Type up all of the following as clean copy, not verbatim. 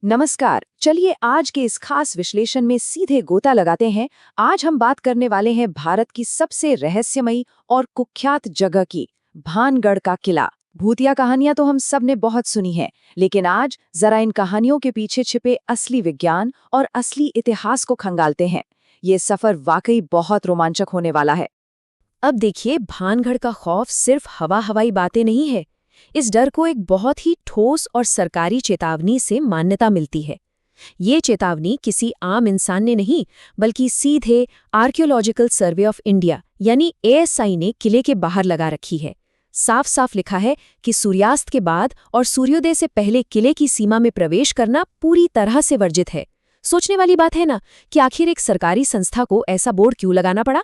नमस्कार। चलिए आज के इस खास विश्लेषण में सीधे गोता लगाते हैं। आज हम बात करने वाले हैं भारत की सबसे रहस्यमयी और कुख्यात जगह की, भानगढ़ का किला। भूतिया कहानियां तो हम सब ने बहुत सुनी हैं, लेकिन आज जरा इन कहानियों के पीछे छिपे असली विज्ञान और असली इतिहास को खंगालते हैं। ये सफर वाकई बहुत रोमांचक होने वाला है। अब देखिए, भानगढ़ का खौफ सिर्फ हवाई बातें नहीं है। इस डर को एक बहुत ही ठोस और सरकारी चेतावनी से मान्यता मिलती है। ये चेतावनी किसी आम इंसान ने नहीं, बल्कि सीधे आर्कियोलॉजिकल सर्वे ऑफ इंडिया यानी एएसआई ने किले के बाहर लगा रखी है। साफ साफ लिखा है कि सूर्यास्त के बाद और सूर्योदय से पहले किले की सीमा में प्रवेश करना पूरी तरह से वर्जित है। सोचने वाली बात है ना कि आखिर एक सरकारी संस्था को ऐसा बोर्ड क्यों लगाना पड़ा।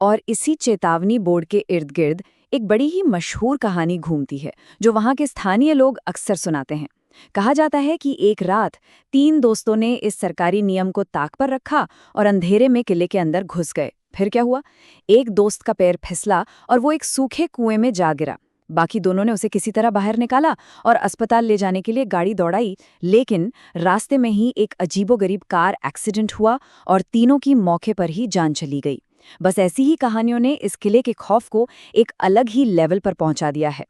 और इसी चेतावनी बोर्ड के इर्द गिर्द एक बड़ी ही मशहूर कहानी घूमती है, जो वहां के स्थानीय लोग अक्सर सुनाते हैं। कहा जाता है कि एक रात 3 दोस्तों ने इस सरकारी नियम को ताक पर रखा और अंधेरे में किले के अंदर घुस गए। फिर क्या हुआ? एक दोस्त का पैर फिसला और वो एक सूखे कुएं में जा गिरा। बाकी दोनों ने उसे किसी तरह बाहर निकाला और अस्पताल ले जाने के लिए गाड़ी दौड़ाई, लेकिन रास्ते में ही एक अजीबोगरीब कार एक्सीडेंट हुआ और तीनों की मौके पर ही जान चली गई। बस ऐसी ही कहानियों ने इस किले के खौफ को एक अलग ही लेवल पर पहुंचा दिया है।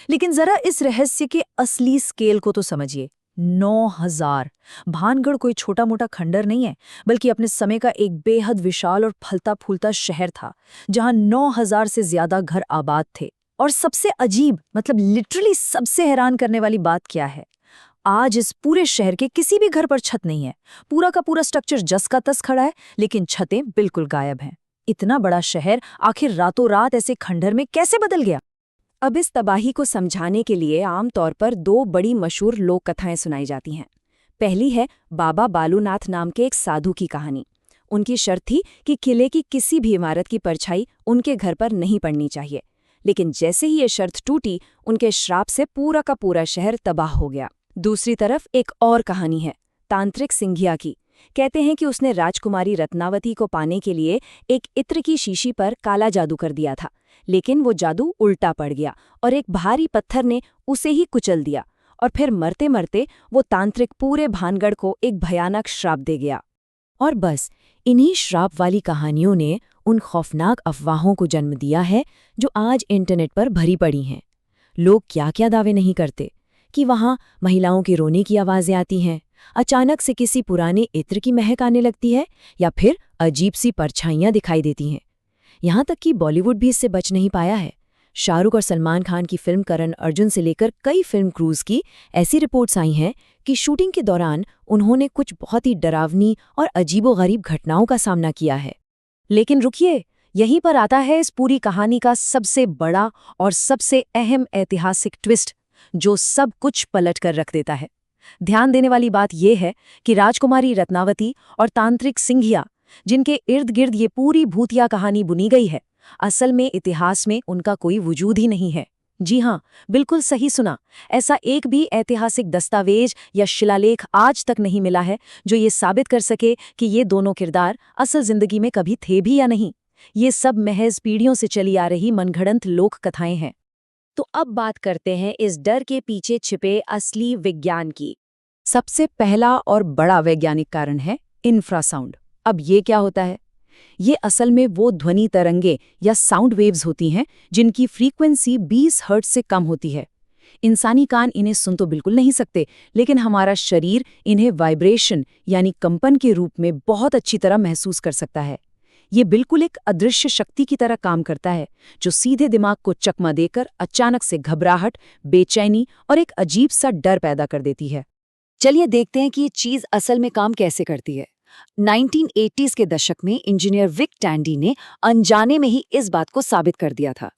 लेकिन जरा इस रहस्य के असली स्केल को तो समझिए। 9000। भानगढ़ कोई छोटा मोटा खंडर नहीं है, बल्कि अपने समय का एक बेहद विशाल और फलता फूलता शहर था, जहां 9000 से ज्यादा घर आबाद थे। और सबसे अजीब, मतलब लिटरली सबसे हैरान करने वाली बात क्या है? आज इस पूरे शहर के किसी भी घर पर छत नहीं है। पूरा का पूरा स्ट्रक्चर जस का तस खड़ा है, लेकिन छतें बिल्कुल गायब हैं। इतना बड़ा शहर आखिर रातों रात ऐसे खंडर में कैसे बदल गया? अब इस तबाही को समझाने के लिए आमतौर पर 2 बड़ी मशहूर लोक कथाएं सुनाई जाती हैं। पहली है बाबा बालूनाथ नाम के एक साधु की कहानी। उनकी शर्त थी कि किले की किसी भी इमारत की परछाई उनके घर पर नहीं पड़नी चाहिए। लेकिन जैसे ही ये शर्त टूटी, उनके श्राप से पूरा का पूरा शहर तबाह हो गया। दूसरी तरफ एक और कहानी है तांत्रिक सिंघिया की। कहते हैं कि उसने राजकुमारी रत्नावती को पाने के लिए एक इत्र की शीशी पर काला जादू कर दिया था, लेकिन वो जादू उल्टा पड़ गया और एक भारी पत्थर ने उसे ही कुचल दिया। और फिर मरते मरते वो तांत्रिक पूरे भानगढ़ को एक भयानक श्राप दे गया। और बस इन्हीं श्राप वाली कहानियों ने उन खौफनाक अफवाहों को जन्म दिया है जो आज इंटरनेट पर भरी पड़ी हैं। लोग क्या क्या दावे नहीं करते कि वहाँ महिलाओं के रोने की आवाज़ें आती हैं, अचानक से किसी पुराने इत्र की महक आने लगती है, या फिर अजीब सी परछाइयाँ दिखाई देती हैं। यहाँ तक कि बॉलीवुड भी इससे बच नहीं पाया है। शाहरुख और सलमान खान की फिल्म करण अर्जुन से लेकर कई फिल्म क्रूज की ऐसी रिपोर्ट्स आई हैं कि शूटिंग के दौरान उन्होंने कुछ बहुत ही डरावनी और अजीबोगरीब घटनाओं का सामना किया है। लेकिन रुकिए, यहीं पर आता है इस पूरी कहानी का सबसे बड़ा और सबसे अहम ऐतिहासिक ट्विस्ट, जो सब कुछ पलट कर रख देता है। ध्यान देने वाली बात यह है कि राजकुमारी रत्नावती और तांत्रिक सिंघिया, जिनके इर्द गिर्द ये पूरी भूतिया कहानी बुनी गई है, असल में इतिहास में उनका कोई वजूद ही नहीं है। जी हाँ, बिल्कुल सही सुना। ऐसा एक भी ऐतिहासिक दस्तावेज या शिलालेख आज तक नहीं मिला है जो ये साबित कर सके कि ये दोनों किरदार असल जिंदगी में कभी थे भी या नहीं। ये सब महज पीढ़ियों से चली आ रही मनगढ़ंत लोक कथाएं हैं। तो अब बात करते हैं इस डर के पीछे छिपे असली विज्ञान की। सबसे पहला और बड़ा वैज्ञानिक कारण है इंफ्रासाउंड। अब ये क्या होता है? ये असल में वो ध्वनि तरंगे या साउंड वेव्स होती हैं जिनकी फ्रीक्वेंसी 20 हर्ट्ज से कम होती है। इंसानी कान इन्हें सुन तो बिल्कुल नहीं सकते, लेकिन हमारा शरीर इन्हें वाइब्रेशन यानी कंपन के रूप में बहुत अच्छी तरह महसूस कर सकता है। ये बिल्कुल एक अदृश्य शक्ति की तरह काम करता है, जो सीधे दिमाग को चकमा देकर अचानक से घबराहट, बेचैनी और एक अजीब सा डर पैदा कर देती है। चलिए देखते हैं कि ये चीज असल में काम कैसे करती है। 1980s के दशक में इंजीनियर विक टैंडी ने अनजाने में ही इस बात को साबित कर दिया था।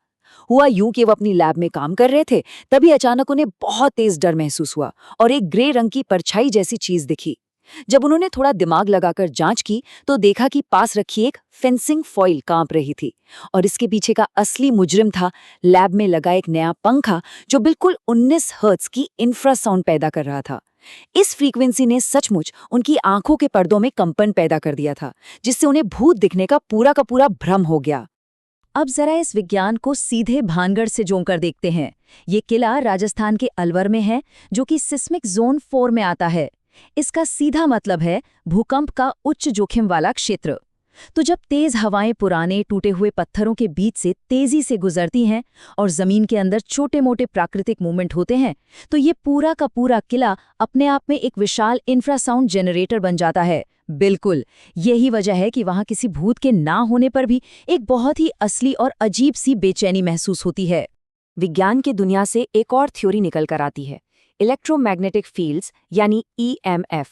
हुआ यूं कि वो अपनी लैब में काम कर रहे थे, तभी अचानक उन्हें बहुत तेज डर महसूस हुआ और एक ग्रे रंग की परछाई जैसी चीज दिखी। जब उन्होंने थोड़ा दिमाग लगाकर जांच की तो देखा कि पास रखी एक फेंसिंग फॉइल कांप रही थी, और इसके पीछे का असली मुजरिम था लैब में लगा एक नया पंखा जो बिल्कुल 19 हर्ट्ज की इंफ्रासाउंड पैदा कर रहा था। इस फ्रीक्वेंसी ने सचमुच उनकी आंखों के पर्दों में कंपन पैदा कर दिया था, जिससे उन्हें भूत दिखने का पूरा भ्रम हो गया। अब जरा इस विज्ञान को सीधे भानगढ़ से जोड़कर देखते हैं। ये किला राजस्थान के अलवर में है, जो कि सिस्मिक जोन 4 में आता है। इसका सीधा मतलब है भूकंप का उच्च जोखिम वाला क्षेत्र। तो जब तेज हवाएं पुराने टूटे हुए पत्थरों के बीच से तेजी से गुजरती हैं और जमीन के अंदर छोटे-मोटे प्राकृतिक मूवमेंट होते हैं, तो ये पूरा का पूरा किला अपने आप में एक विशाल इंफ्रासाउंड जनरेटर बन जाता है। बिल्कुल, यही वजह है कि वहां किसी भूत के ना होने पर भी एक बहुत ही असली और अजीब सी बेचैनी महसूस होती है। विज्ञान की दुनिया से एक और थ्योरी निकल कर आती है, इलेक्ट्रोमैग्नेटिक फील्ड्स यानी EMF।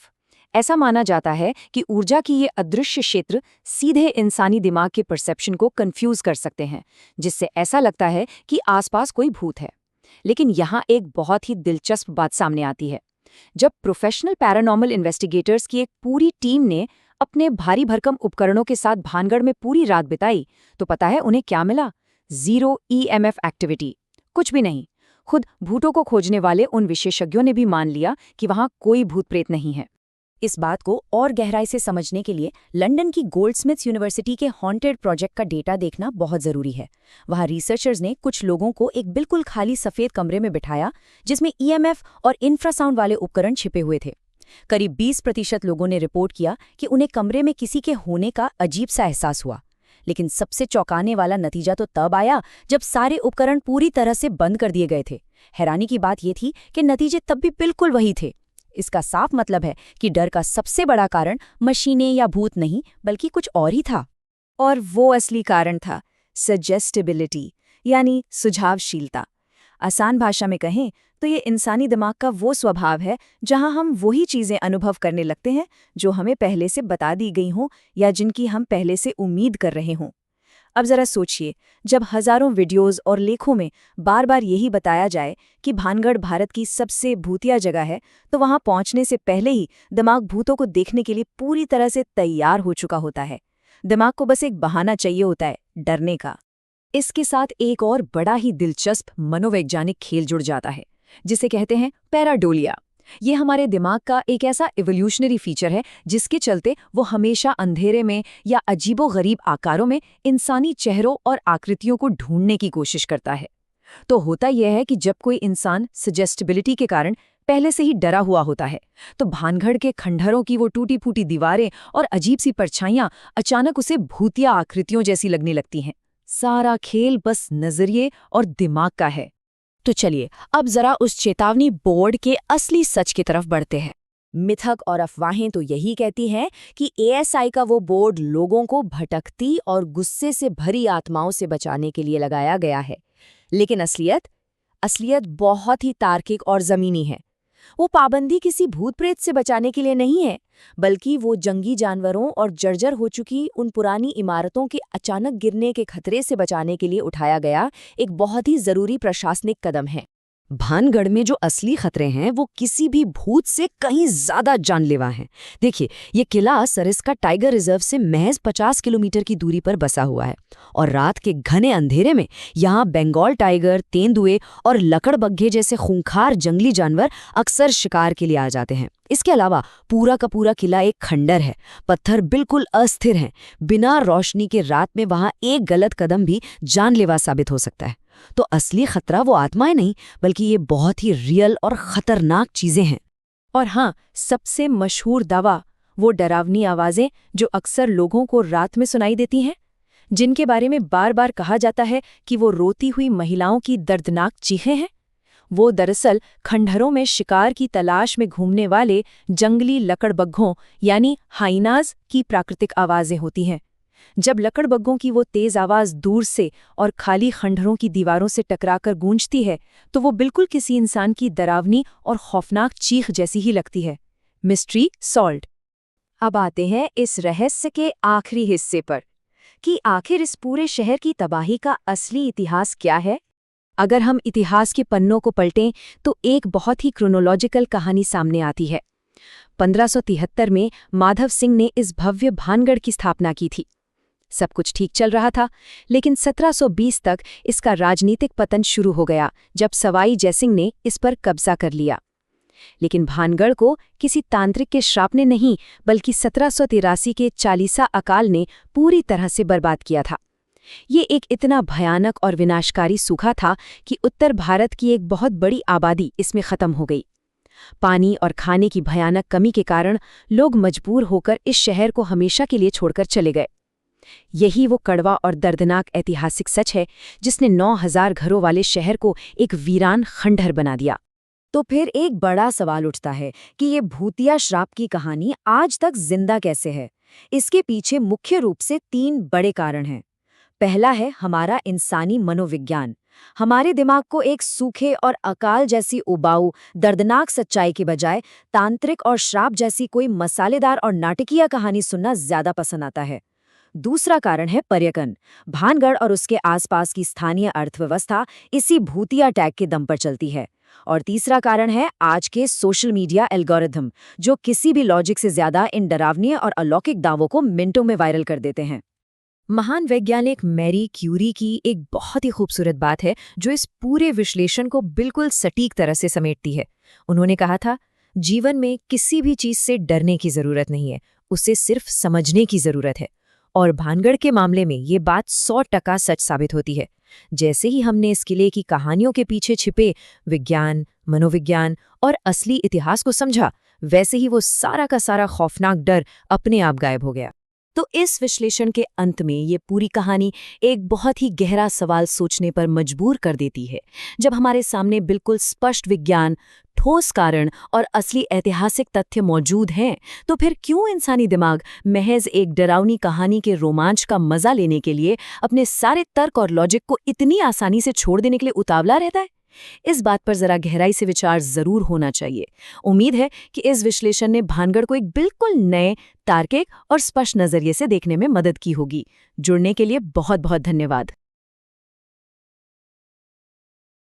ऐसा माना जाता है कि ऊर्जा की ये अदृश्य क्षेत्र सीधे इंसानी दिमाग के परसेप्शन को कंफ्यूज कर सकते हैं, जिससे ऐसा लगता है कि आसपास कोई भूत है। लेकिन यहाँ एक बहुत ही दिलचस्प बात सामने आती है। जब प्रोफेशनल पैरानॉर्मल इन्वेस्टिगेटर्स की एक पूरी टीम ने अपने भारी भरकम उपकरणों के साथ भानगढ़ में पूरी रात बिताई, तो पता है उन्हें क्या मिला? 0 EMF एक्टिविटी, कुछ भी नहीं। खुद भूतों को खोजने वाले उन विशेषज्ञों ने भी मान लिया कि वहां कोई भूत प्रेत नहीं है। इस बात को और गहराई से समझने के लिए लंदन की गोल्डस्मिथ्स यूनिवर्सिटी के हॉन्टेड प्रोजेक्ट का डेटा देखना बहुत जरूरी है। वहां रिसर्चर्स ने कुछ लोगों को एक बिल्कुल खाली सफेद कमरे में बिठाया, जिसमें EMF और इंफ्रासाउंड वाले उपकरण छिपे हुए थे। करीब 20% लोगों ने रिपोर्ट किया कि उन्हें कमरे में किसी के होने का अजीब सा एहसास हुआ। लेकिन सबसे चौंकाने वाला नतीजा तो तब आया जब सारे उपकरण पूरी तरह से बंद कर दिए गए थे। हैरानी की बात यह थी कि नतीजे तब भी बिल्कुल वही थे। इसका साफ मतलब है कि डर का सबसे बड़ा कारण मशीनें या भूत नहीं, बल्कि कुछ और ही था। और वो असली कारण था सजेस्टिबिलिटी, यानी सुझावशीलता। आसान भाषा में कहें तो ये इंसानी दिमाग का वो स्वभाव है जहां हम वही चीजें अनुभव करने लगते हैं जो हमें पहले से बता दी गई हों या जिनकी हम पहले से उम्मीद कर रहे हों। अब जरा सोचिए, जब हजारों वीडियोस और लेखों में बार बार यही बताया जाए कि भानगढ़ भारत की सबसे भूतिया जगह है, तो वहां पहुंचने से पहले ही दिमाग भूतों को देखने के लिए पूरी तरह से तैयार हो चुका होता है। दिमाग को बस एक बहाना चाहिए होता है डरने का। इसके साथ एक और बड़ा ही दिलचस्प मनोवैज्ञानिक खेल जुड़ जाता है, जिसे कहते हैं पैराडोलिया। ये हमारे दिमाग का एक ऐसा इवोल्यूशनरी फीचर है जिसके चलते वो हमेशा अंधेरे में या अजीबोगरीब आकारों में इंसानी चेहरों और आकृतियों को ढूंढने की कोशिश करता है। तो होता यह है कि जब कोई इंसान सजेस्टिबिलिटी के कारण पहले से ही डरा हुआ होता है, तो भानगढ़ के खंडहरों की वो टूटी फूटी दीवारें और अजीब सी परछाइयां अचानक उसे भूतिया आकृतियों जैसी लगने लगती हैं। सारा खेल बस नजरिए और दिमाग का है। तो चलिए अब जरा उस चेतावनी बोर्ड के असली सच की तरफ बढ़ते हैं। मिथक और अफवाहें तो यही कहती हैं कि ASI का वो बोर्ड लोगों को भटकती और गुस्से से भरी आत्माओं से बचाने के लिए लगाया गया है। लेकिन असलियत बहुत ही तार्किक और ज़मीनी है। वो पाबंदी किसी भूत प्रेत से बचाने के लिए नहीं है, बल्कि वो जंगी जानवरों और जर्जर हो चुकी उन पुरानी इमारतों के अचानक गिरने के खतरे से बचाने के लिए उठाया गया एक बहुत ही ज़रूरी प्रशासनिक कदम है। भानगढ़ में जो असली खतरे हैं वो किसी भी भूत से कहीं ज्यादा जानलेवा हैं। देखिए, ये किला सरिस्का टाइगर रिजर्व से महज 50 किलोमीटर की दूरी पर बसा हुआ है और रात के घने अंधेरे में यहाँ बंगाल टाइगर, तेंदुए और लकड़बग्घे जैसे खूंखार जंगली जानवर अक्सर शिकार के लिए आ जाते हैं। इसके अलावा पूरा का पूरा किला एक खंडर है, पत्थर बिल्कुल अस्थिर हैं। बिना रोशनी के रात में वहाँ एक गलत कदम भी जानलेवा साबित हो सकता है। तो असली खतरा वो आत्माएं नहीं, बल्कि ये बहुत ही रियल और खतरनाक चीजें हैं। और हाँ, सबसे मशहूर दावा वो डरावनी आवाजें जो अक्सर लोगों को रात में सुनाई देती हैं, जिनके बारे में बार बार कहा जाता है कि वो रोती हुई महिलाओं की दर्दनाक चीखें हैं। वो दरअसल खंडहरों में शिकार की तलाश में घूमने वाले जंगली लकड़बग्घों यानी हाइनाज की प्राकृतिक आवाजें होती हैं। जब लकड़बग्घों की वो तेज आवाज दूर से और खाली खंडहरों की दीवारों से टकराकर गूंजती है, तो वो बिल्कुल किसी इंसान की डरावनी और खौफनाक चीख जैसी ही लगती है। Mystery solved. अब आते हैं इस रहस्य के आखिरी हिस्से पर कि आखिर इस पूरे शहर की तबाही का असली इतिहास क्या है। अगर हम इतिहास के पन्नों को पलटें तो एक बहुत ही क्रोनोलॉजिकल कहानी सामने आती है। 1573 में माधव सिंह ने इस भव्य भानगढ़ की स्थापना की थी। सब कुछ ठीक चल रहा था, लेकिन 1720 तक इसका राजनीतिक पतन शुरू हो गया जब सवाई जयसिंह ने इस पर कब्जा कर लिया। लेकिन भानगढ़ को किसी तांत्रिक के श्राप ने नहीं, बल्कि 1783 के चालीसा अकाल ने पूरी तरह से बर्बाद किया था। ये एक इतना भयानक और विनाशकारी सूखा था कि उत्तर भारत की एक बहुत बड़ी आबादी इसमें खत्म हो गई। पानी और खाने की भयानक कमी के कारण लोग मजबूर होकर इस शहर को हमेशा के लिए छोड़कर चले गए। यही वो कड़वा और दर्दनाक ऐतिहासिक सच है जिसने 9,000 घरों वाले शहर को एक वीरान खंडहर बना दिया। तो फिर एक बड़ा सवाल उठता है कि ये भूतिया श्राप की कहानी आज तक जिंदा कैसे है। इसके पीछे मुख्य रूप से 3 बड़े कारण हैं। पहला है हमारा इंसानी मनोविज्ञान। हमारे दिमाग को एक सूखे और अकाल जैसी उबाऊ, दर्दनाक सच्चाई के बजाय तांत्रिक और श्राप जैसी कोई मसालेदार और नाटकीय कहानी सुनना ज्यादा पसंद आता है। दूसरा कारण है पर्यटन। भानगढ़ और उसके आसपास की स्थानीय अर्थव्यवस्था इसी भूतिया टैग के दम पर चलती है। और तीसरा कारण है आज के सोशल मीडिया एल्गोरिथम, जो किसी भी लॉजिक से ज्यादा इन डरावनी और अलौकिक दावों को मिनटों में वायरल कर देते हैं। महान वैज्ञानिक मैरी क्यूरी की एक बहुत ही खूबसूरत बात है जो इस पूरे विश्लेषण को बिल्कुल सटीक तरह से समेटती है। उन्होंने कहा था, जीवन में किसी भी चीज से डरने की जरूरत नहीं है, उसे सिर्फ समझने की जरूरत है। और भानगढ़ के मामले में ये बात 100% सच साबित होती है। जैसे ही हमने इस किले की कहानियों के पीछे छिपे विज्ञान, मनोविज्ञान और असली इतिहास को समझा, वैसे ही वो सारा का सारा खौफनाक डर अपने आप गायब हो गया। तो इस विश्लेषण के अंत में ये पूरी कहानी एक बहुत ही गहरा सवाल सोचने पर मजबूर कर देती है। जब हमारे सामने बिल्कुल स्पष्ट विज्ञान, ठोस कारण और असली ऐतिहासिक तथ्य मौजूद हैं, तो फिर क्यों इंसानी दिमाग महज एक डरावनी कहानी के रोमांच का मजा लेने के लिए अपने सारे तर्क और लॉजिक को इतनी आसानी से छोड़ देने के लिए उतावला रहता है? इस बात पर जरा गहराई से विचार जरूर होना चाहिए। उम्मीद है कि इस विश्लेषण ने भानगढ़ को एक बिल्कुल नए, तार्किक और स्पष्ट नजरिए से देखने में मदद की होगी। जुड़ने के लिए बहुत बहुत धन्यवाद।